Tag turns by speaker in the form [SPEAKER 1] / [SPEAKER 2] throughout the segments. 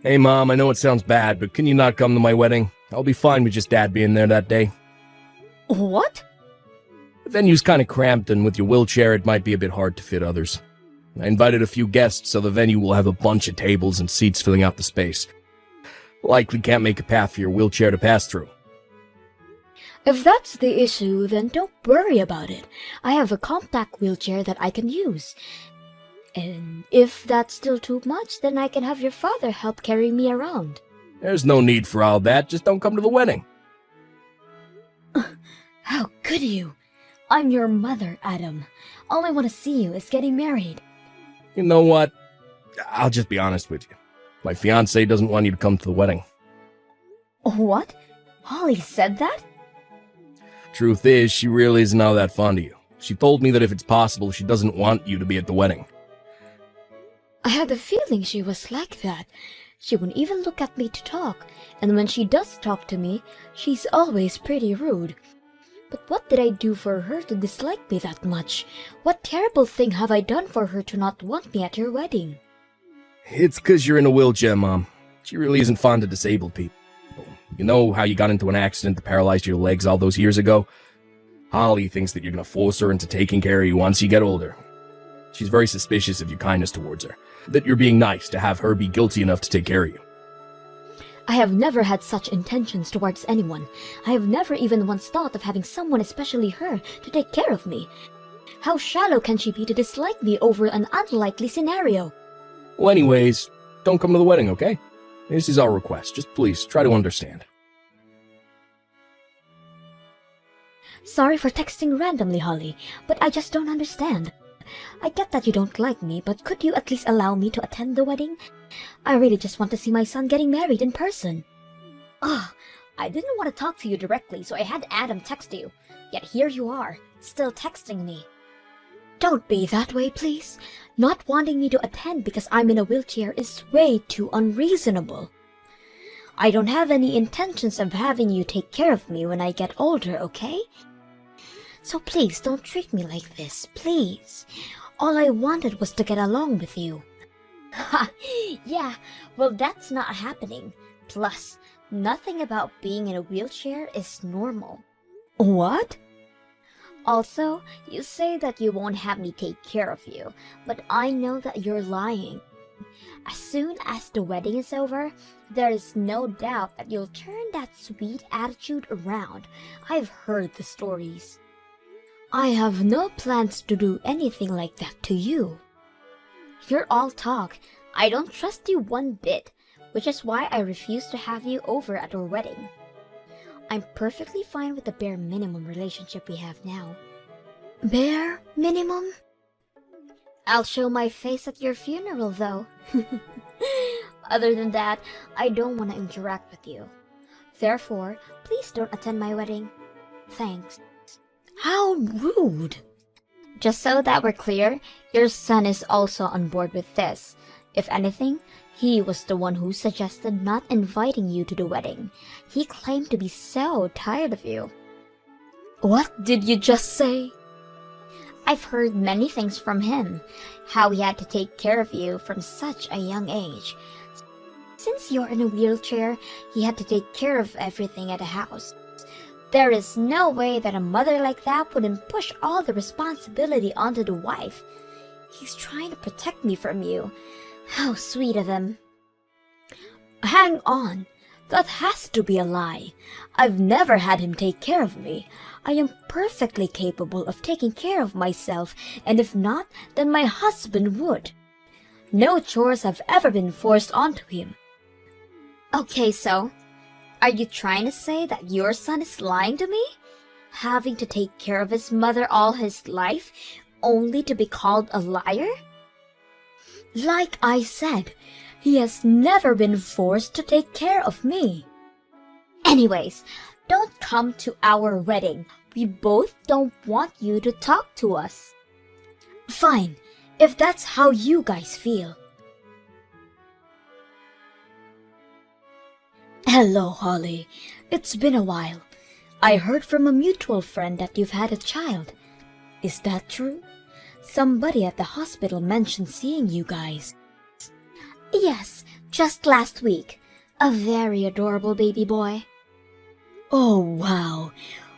[SPEAKER 1] Hey Mom, I know it sounds bad, but can you not come to my wedding? I'll be fine with just Dad being there that day.
[SPEAKER 2] What?
[SPEAKER 1] The venue's kinda cramped, and with your wheelchair it might be a bit hard to fit others. I invited a few guests, so the venue will have a bunch of tables and seats filling out the space. Likely can't make a path for your wheelchair to pass through.
[SPEAKER 2] If that's the issue, then don't worry about it. I have a compact wheelchair that I can use. And if that's still too much, then I can have your father help carry me around.
[SPEAKER 1] There's no need for all that, just don't come to the wedding.
[SPEAKER 2] How could you? I'm your mother, Adam. All I want to see you is getting married.
[SPEAKER 1] You know what? I'll just be honest with you. My fiancée doesn't want you to come to the wedding.
[SPEAKER 2] What? Holly said that?
[SPEAKER 1] Truth is, she really isn't all that fond of you. She told me that if it's possible, she doesn't want you to be at the wedding.
[SPEAKER 2] I had the feeling she was like that. She wouldn't even look at me to talk, and when she does talk to me, she's always pretty rude. But what did I do for her to dislike me that much? What terrible thing have I done for her to not want me at your wedding?
[SPEAKER 1] It's 'cause you're in a wheelchair, Mom. She really isn't fond of disabled people. You know how you got into an accident that paralyzed your legs all those years ago? Holly thinks that you're gonna force her into taking care of you once you get older. She's very suspicious of your kindness towards her, that you're being nice to have her be guilty enough to take care of you.
[SPEAKER 2] I have never had such intentions towards anyone. I have never even once thought of having someone, especially her, to take care of me. How shallow can she be to dislike me over an unlikely scenario?
[SPEAKER 1] Well, anyways, don't come to the wedding, okay? This is our request. Just please, try to understand.
[SPEAKER 2] Sorry for texting randomly, Holly, but I just don't understand. I get that you don't like me, but could you at least allow me to attend the wedding? I really just want to see my son getting married in person. I didn't want to talk to you directly, so I had Adam text you. Yet here you are, still texting me. Don't be that way, please. Not wanting me to attend because I'm in a wheelchair is way too unreasonable. I don't have any intentions of having you take care of me when I get older, okay? So please don't treat me like this, please. All I wanted was to get along with you. Ha! Yeah, well that's not happening. Plus, nothing about being in a wheelchair is normal. What? Also, you say that you won't have me take care of you, but I know that you're lying. As soon as the wedding is over, there is no doubt that you'll turn that sweet attitude around. I've heard the stories. I have no plans to do anything like that to you. You're all talk. I don't trust you one bit, which is why I refuse to have you over at our wedding. I'm perfectly fine with the bare minimum relationship we have now. Bare minimum? I'll show my face at your funeral, though. Other than that, I don't want to interact with you. Therefore, please don't attend my wedding. Thanks. How rude! Just so that we're clear, your son is also on board with this. If anything, he was the one who suggested not inviting you to the wedding. He claimed to be so tired of you. What did you just say? I've heard many things from him. How he had to take care of you from such a young age. Since you're in a wheelchair, he had to take care of everything at the house. There is no way that a mother like that wouldn't push all the responsibility onto the wife. He's trying to protect me from you. How sweet of him. Hang on. That has to be a lie. I've never had him take care of me. I am perfectly capable of taking care of myself, and if not, then my husband would. No chores have ever been forced onto him. Okay, so, are you trying to say that your son is lying to me? Having to take care of his mother all his life, only to be called a liar? Like I said, he has never been forced to take care of me. Anyways, don't come to our wedding. We both don't want you to talk to us. Fine, if that's how you guys feel. Hello, Holly. It's been a while. I heard from a mutual friend that you've had a child. Is that true? Somebody at the hospital mentioned seeing you guys. Yes, Just last week. A very adorable baby boy. Oh, wow.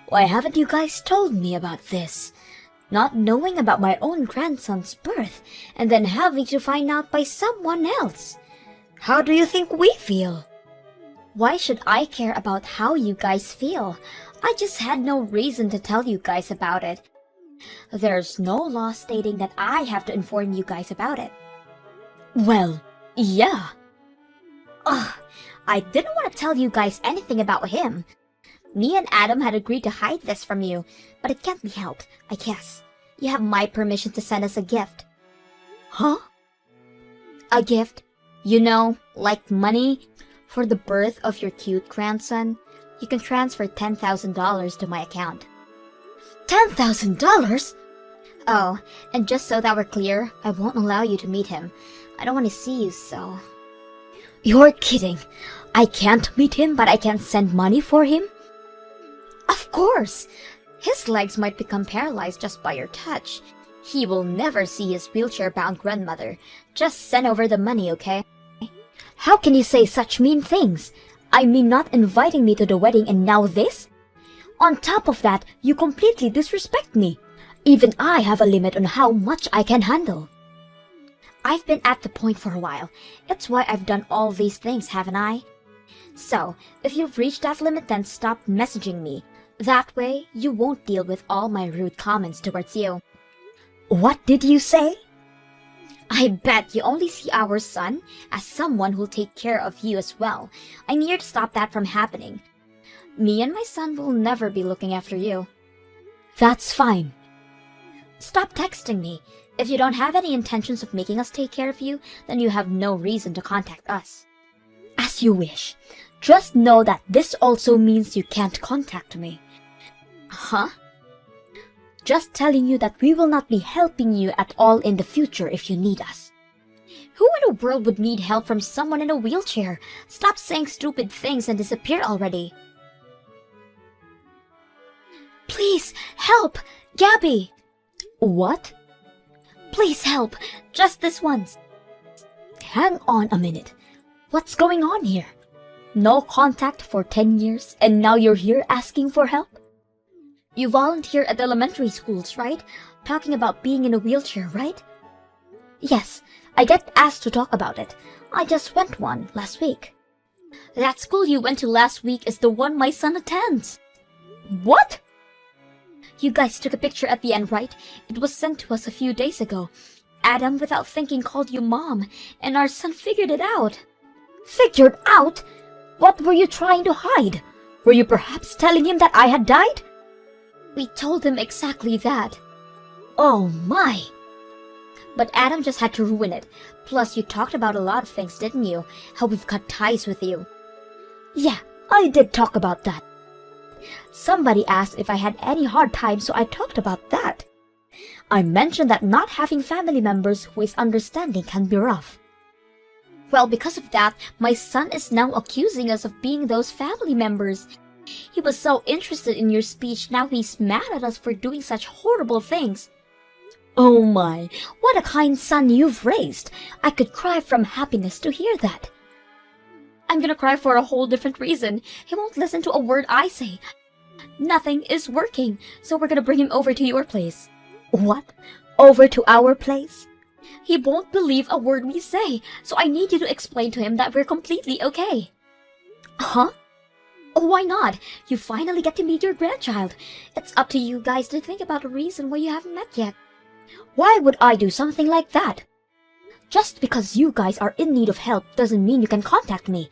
[SPEAKER 2] Why haven't you guys told me about this? Not knowing about my own grandson's birth, and then having to find out by someone else. How do you think we feel? Why should I care about how you guys feel? I just had no reason to tell you guys about it. There's no law stating that I have to inform you guys about it. Well, yeah. Ugh, I didn't want to tell you guys anything about him. Me and Adam had agreed to hide this from you, but it can't be helped, I guess. You have my permission to send us a gift. Huh? A gift? You know, like money? For the birth of your cute grandson, you can transfer $10,000 to my account. $10,000? Oh, and just so that we're clear, I won't allow you to meet him. I don't want to see you, so... You're kidding. I can't meet him, but I can send money for him? Of course! His legs might become paralyzed just by your touch. He will never see his wheelchair-bound grandmother. Just send over the money, okay? How can you say such mean things? I mean not inviting me to the wedding and now this? On top of that, you completely disrespect me. Even I have a limit on how much I can handle. I've been at the point for a while. It's why I've done all these things, haven't I? So, if you've reached that limit, then stop messaging me. That way, you won't deal with all my rude comments towards you. What did you say? I bet you only see our son as someone who'll take care of you as well. I'm here to stop that from happening. Me and my son will never be looking after you. That's fine. Stop texting me. If you don't have any intentions of making us take care of you, then you have no reason to contact us. As you wish. Just know that this also means you can't contact me. Huh? Just telling you that we will not be helping you at all in the future if you need us. Who in the world would need help from someone in a wheelchair? Stop saying stupid things and disappear already. Please, help! Gabby! What? Please help! Just this once. Hang on a minute. What's going on here? No contact for 10 years, and now you're here asking for help? You volunteer at elementary schools, right? Talking about being in a wheelchair, right? Yes, I get asked to talk about it. I just went one last week. That school you went to last week is the one my son attends. What? You guys took a picture at the end, right? It was sent to us a few days ago. Adam, without thinking, called you Mom, and our son figured it out. Figured out? What were you trying to hide? Were you perhaps telling him that I had died? We told him exactly that. Oh my! But Adam just had to ruin it. Plus, you talked about a lot of things, didn't you? How we've cut ties with you. Yeah, I did talk about that. Somebody asked if I had any hard times, so I talked about that. I mentioned that not having family members who is understanding can be rough. Well, because of that, my son is now accusing us of being those family members. He was so interested in your speech, now he's mad at us for doing such horrible things. Oh my, what a kind son you've raised. I could cry from happiness to hear that. I'm gonna cry for a whole different reason. He won't listen to a word I say. Nothing is working, so we're gonna bring him over to your place. What? Over to our place? He won't believe a word we say, so I need you to explain to him that we're completely okay. Huh? Why not? You finally get to meet your grandchild. It's up to you guys to think about a reason why you haven't met yet. Why would I do something like that? Just because you guys are in need of help doesn't mean you can contact me.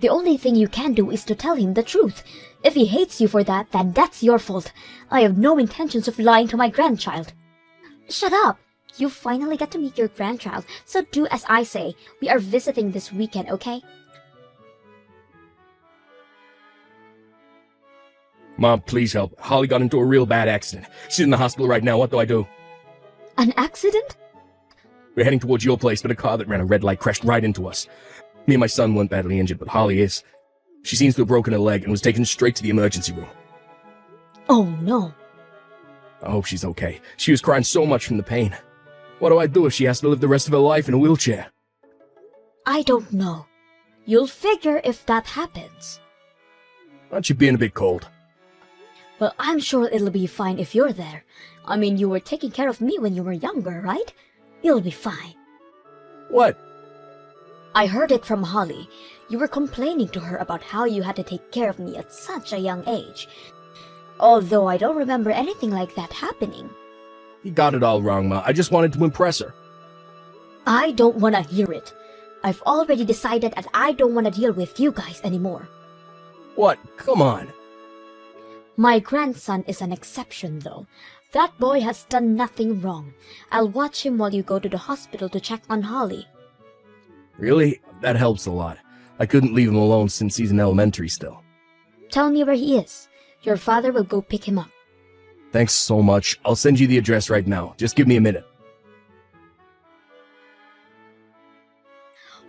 [SPEAKER 2] The only thing you can do is to tell him the truth. If he hates you for that, then that's your fault. I have no intentions of lying to my grandchild. Shut up! You finally get to meet your grandchild, so do as I say. We are visiting this weekend, okay?
[SPEAKER 1] Mom, please help. Holly got into a real bad accident. She's in the hospital right now. What do I do?
[SPEAKER 2] An accident?
[SPEAKER 1] We're heading towards your place, but a car that ran a red light crashed right into us. Me and my son weren't badly injured, but Holly is. She seems to have broken her leg and was taken straight to the emergency room.
[SPEAKER 2] Oh no.
[SPEAKER 1] I hope she's okay. She was crying so much from the pain. What do I do if she has to live the rest of her life in a wheelchair?
[SPEAKER 2] I don't know. You'll figure if that happens.
[SPEAKER 1] Aren't you being a bit cold?
[SPEAKER 2] Well, I'm sure it'll be fine if you're there. I mean, you were taking care of me when you were younger, right? You'll be fine.
[SPEAKER 1] What?
[SPEAKER 2] I heard it from Holly. You were complaining to her about how you had to take care of me at such a young age. Although I don't remember anything like that happening.
[SPEAKER 1] You got it all wrong, Ma. I just wanted to impress her.
[SPEAKER 2] I don't want to hear it. I've already decided that I don't want to deal with you guys anymore.
[SPEAKER 1] What? Come on.
[SPEAKER 2] My grandson is an exception, though. That boy has done nothing wrong. I'll watch him while you go to the hospital to check on Holly.
[SPEAKER 1] Really? That helps a lot. I couldn't leave him alone since he's in elementary still.
[SPEAKER 2] Tell me where he is. Your father will go pick him up.
[SPEAKER 1] Thanks so much. I'll send you the address right now. Just give me a minute.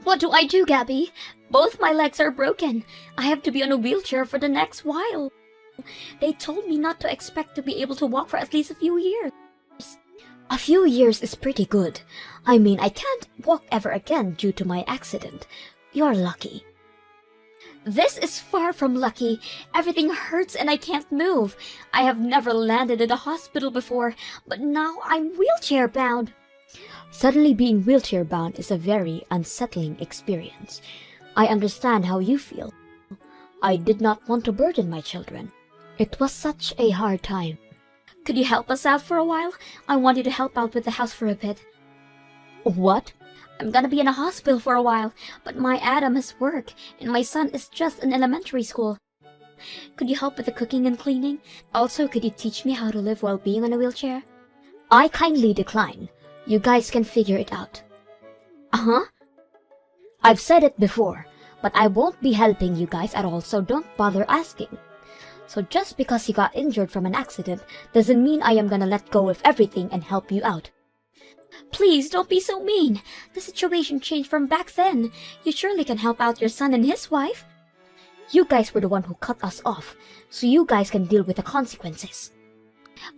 [SPEAKER 2] What do I do, Gabby? Both my legs are broken. I have to be on a wheelchair for the next while. They told me not to expect to be able to walk for at least a few years. A few years is pretty good. I mean, I can't walk ever again due to my accident. You're lucky. This is far from lucky. Everything hurts and I can't move. I have never landed in a hospital before, but now I'm wheelchair bound. Suddenly being wheelchair bound is a very unsettling experience. I understand how you feel. I did not want to burden my children. It was such a hard time. Could you help us out for a while? I want you to help out with the house for a bit. What? I'm gonna be in a hospital for a while, but my Adam has work, and my son is just in elementary school. Could you help with the cooking and cleaning? Also, could you teach me how to live while being on a wheelchair? I kindly decline. You guys can figure it out. Uh-huh. I've said it before, but I won't be helping you guys at all, so don't bother asking. So just because you got injured from an accident doesn't mean I am gonna let go of everything and help you out. Please don't be so mean. The situation changed from back then. You surely can help out your son and his wife. You guys were the one who cut us off, so you guys can deal with the consequences.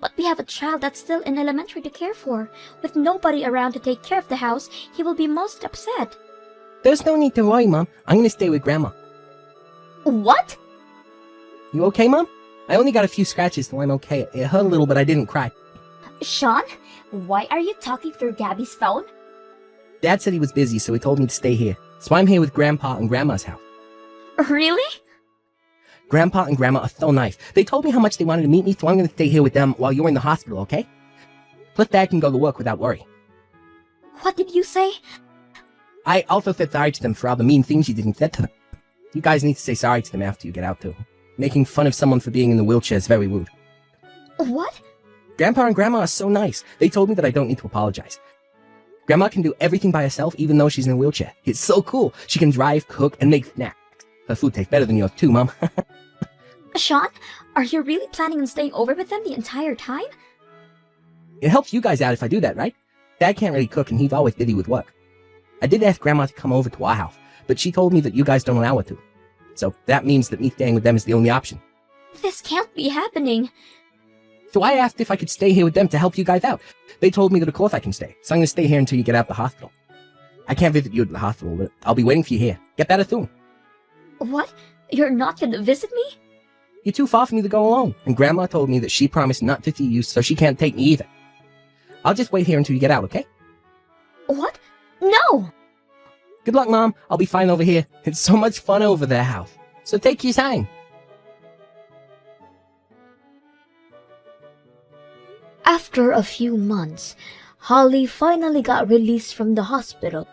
[SPEAKER 2] But we have a child that's still in elementary to care for. With nobody around to take care of the house, he will be most upset.
[SPEAKER 3] There's no need to worry, Mom. I'm gonna stay with Grandma.
[SPEAKER 2] What?
[SPEAKER 3] You okay, Mom? I only got a few scratches, so I'm okay. It hurt a little, but I didn't cry.
[SPEAKER 2] Sean, why are you talking through Gabby's phone?
[SPEAKER 3] Dad said he was busy, so he told me to stay here. So I'm here with Grandpa and Grandma's house.
[SPEAKER 2] Really?
[SPEAKER 3] Grandpa and Grandma are so nice. They told me how much they wanted to meet me, so I'm gonna stay here with them while you're in the hospital, okay? Plus Dad can go to work without worry.
[SPEAKER 2] What did you say?
[SPEAKER 3] I also said sorry to them for all the mean things you didn't say to them. You guys need to say sorry to them after you get out, too. Making fun of someone for being in the wheelchair is very rude.
[SPEAKER 2] What?
[SPEAKER 3] Grandpa and Grandma are so nice. They told me that I don't need to apologize. Grandma can do everything by herself, even though she's in a wheelchair. It's so cool. She can drive, cook, and make snacks. Her food tastes better than yours, too, Mom.
[SPEAKER 2] Sean, are you really planning on staying over with them the entire time?
[SPEAKER 3] It helps you guys out if I do that, right? Dad can't really cook, and he's always busy with work. I did ask Grandma to come over to our house, but she told me that you guys don't allow her to. So that means that me staying with them is the only option.
[SPEAKER 2] This can't be happening.
[SPEAKER 3] So I asked if I could stay here with them to help you guys out. They told me that of course I can stay, so I'm gonna stay here until you get out of the hospital. I can't visit you at the hospital, but I'll be waiting for you here. Get better soon.
[SPEAKER 2] What? You're not gonna visit me?
[SPEAKER 3] You're too far for me to go alone, and Grandma told me that she promised not to see you, so she can't take me either. I'll just wait here until you get out, okay?
[SPEAKER 2] What? No!
[SPEAKER 3] Good luck, Mom. I'll be fine over here. It's so much fun over their house. So take your time.
[SPEAKER 2] After a few months, Holly finally got released from the hospital.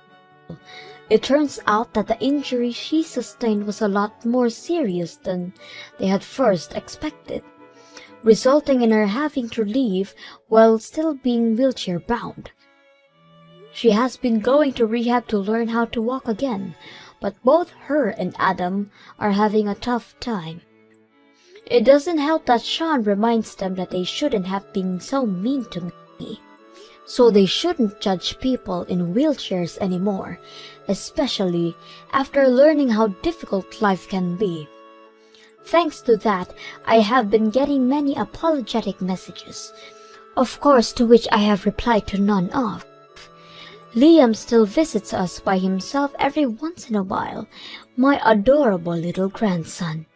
[SPEAKER 2] It turns out that the injury she sustained was a lot more serious than they had first expected, resulting in her having to leave while still being wheelchair bound. She has been going to rehab to learn how to walk again, but both her and Adam are having a tough time. It doesn't help that Sean reminds them that they shouldn't have been so mean to me. So they shouldn't judge people in wheelchairs anymore, especially after learning how difficult life can be. Thanks to that, I have been getting many apologetic messages, of course to which I have replied to none of. Liam still visits us by himself every once in a while. My adorable little grandson.